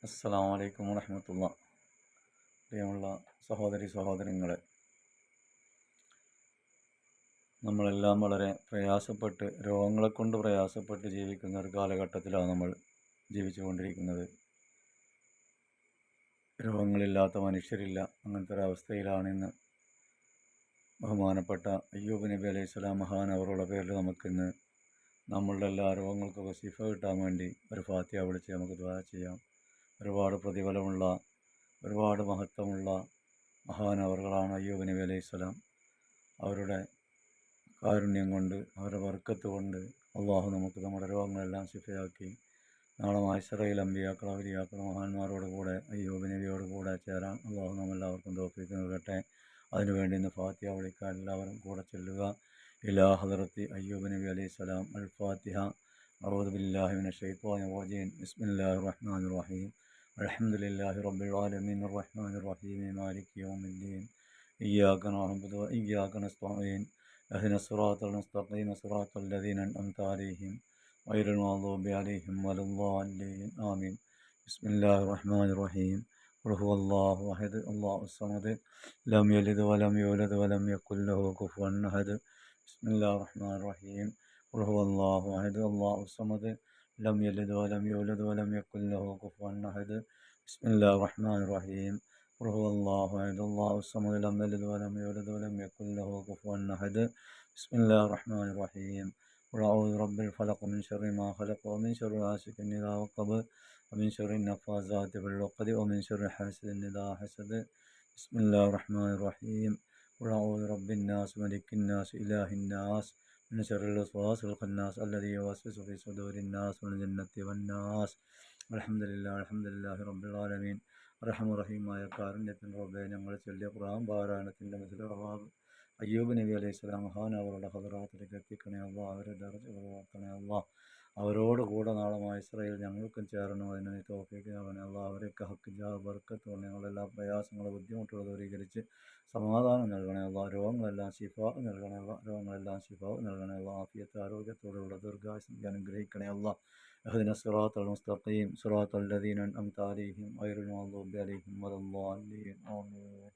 അസ്സലാമു അലൈക്കും വറഹ്മത്തുള്ളാ. പ്രിയമുള്ള സഹോദരങ്ങളെ, നമ്മളെല്ലാം വളരെ പ്രയാസപ്പെട്ട് രോഗങ്ങളെക്കൊണ്ട് പ്രയാസപ്പെട്ട് ജീവിക്കുന്ന ഒരു കാലഘട്ടത്തിലാണ് നമ്മൾ ജീവിച്ചുകൊണ്ടിരിക്കുന്നത്. രോഗങ്ങളില്ലാത്ത മനുഷ്യരില്ല. അങ്ങനത്തെ ഒരവസ്ഥയിലാണ് ഇന്ന് ബഹുമാനപ്പെട്ട അയ്യൂബ് നബി അലൈഹിസ്സലാം മഹാനവറുടെ പേരിൽ നമുക്കിന്ന് നമ്മളുടെ എല്ലാ രോഗങ്ങൾക്കൊക്കെ ശിഫ കിട്ടാൻ വേണ്ടി ഒരു ഫാത്തിഹ വിളിച്ച് നമുക്ക് ദുആ ചെയ്യാം. ഒരുപാട് പ്രതിഫലമുള്ള, ഒരുപാട് മഹത്വമുള്ള മഹാനവറുകളാണ് അയ്യൂബ് നബി അലൈഹിസ്സലാം. അവരുടെ കാരുണ്യം കൊണ്ട്, അവരുടെ ബർക്കത്ത് കൊണ്ട് അള്ളാഹു നമുക്ക് നമ്മുടെ രോഗങ്ങളെല്ലാം ശിഫയാക്കി നാളെ മഹ്ശറയിൽ അമ്പിയാക്കൾ, ഔലിയാക്കൾ, മഹാന്മാരോട് കൂടെ അയ്യൂബ് നബിയോട് കൂടെ ചേരാൻ അള്ളാഹു നമ്മെല്ലാവർക്കും തൗഫീഖ് നൽകട്ടെ. അതിനുവേണ്ടി ഇന്ന് ഫാത്തിഹ വിളിക്കാൻ എല്ലാവരും കൂടെ ചൊല്ലുക. ഇലാ ഹദറത്തി അയ്യൂബ് നബി അലൈഹിസ്സലാം. അൽ ഫാത്തിഹ. അഊദു ബില്ലാഹി മിനശ് ശൈത്വാനിർ റജീം. ബിസ്മില്ലാഹിർ റഹ്മാനിർ റഹീം. അൽഹംദുലില്ലാഹി റബ്ബിൽ ആലമീൻ റഹ്മാനിർ റഹീം മാലികി യൗമിദ്ദീൻ. ഇയ്യാക നഅ്ബുദു വ ഇയ്യാക നസ്തഈൻ. اهدنا الصراط المستقيم صراط الذين أنعمت عليهم غير المغضوب عليهم ولا الضالين آمين. بسم الله الرحمن الرحيم. قل هو الله أحد الله الصمد لم يلد ولم يولد ولم يكن له كفوا أحد. بسم الله الرحمن الرحيم. قل هو الله أحد الله الصمد لم يلد ولم يولد ولم يكن له كفوا أحد. بسم الله الرحمن الرحيم. قل هو الله أحد الله الصمد لم يلد ولم يولد ولم يكن له كفوا أحد. بسم الله الرحمن الرحيم. قل أعوذ برب الفلق من شر ما خلق ومن شر غاسق إذا وقب ومن شر النفاثات في العقد ومن شر حاسد إذا حسد. بسم الله الرحمن الرحيم. قل أعوذ برب الناس ملك الناس إله الناس من شر الوسواس الخناس الذي يوسوس في صدور الناس من الجنة والناس. الحمد لله رب العالمين. റഹീമായ കാരുണ്യത്തിൻ്റെ റബ്ബേ, ഞങ്ങൾ ചൊല്ലിയ ഖുർആൻ പാരായണത്തിൻ്റെ മുതലവാബ് അയ്യൂബ് നബി അലൈഹി സ്വലാം മഹാനവറുടെ ഹദറാത്തിലേക്ക് എത്തിക്കണേ അല്ലാ. അവരെ ദർജകൾ ഉയർത്തണേ അല്ലാ. അവരോട് കൂടെ നാളെ മഹ്ശറയിൽ ഞങ്ങൾക്കും ചേരണം. അതിന് നീ തൗഫീഖ് നൽകണേ അല്ലാ. അവരൊക്കെ ഹക്ക് ജാ ബർക്കത്ത് കൊണ്ട് ഞങ്ങളെല്ലാ പ്രയാസങ്ങളും ബുദ്ധിമുട്ടുകൾ ദൂരീകരിച്ച് സമാധാനം നൽകണേ അല്ലാ. രോഗങ്ങളെല്ലാം ശിഫാ നൽകണേ അല്ലാ. ആഫിയത്ത് ആരോഗ്യത്തോടുള്ള ദീർഘായുസ്സ് അനുഗ്രഹിക്കണേ അല്ലാ. اهدنا الصراط المستقيم صراط الذين أنعمت عليهم غير المغضوب عليهم ولا الضالين آمين.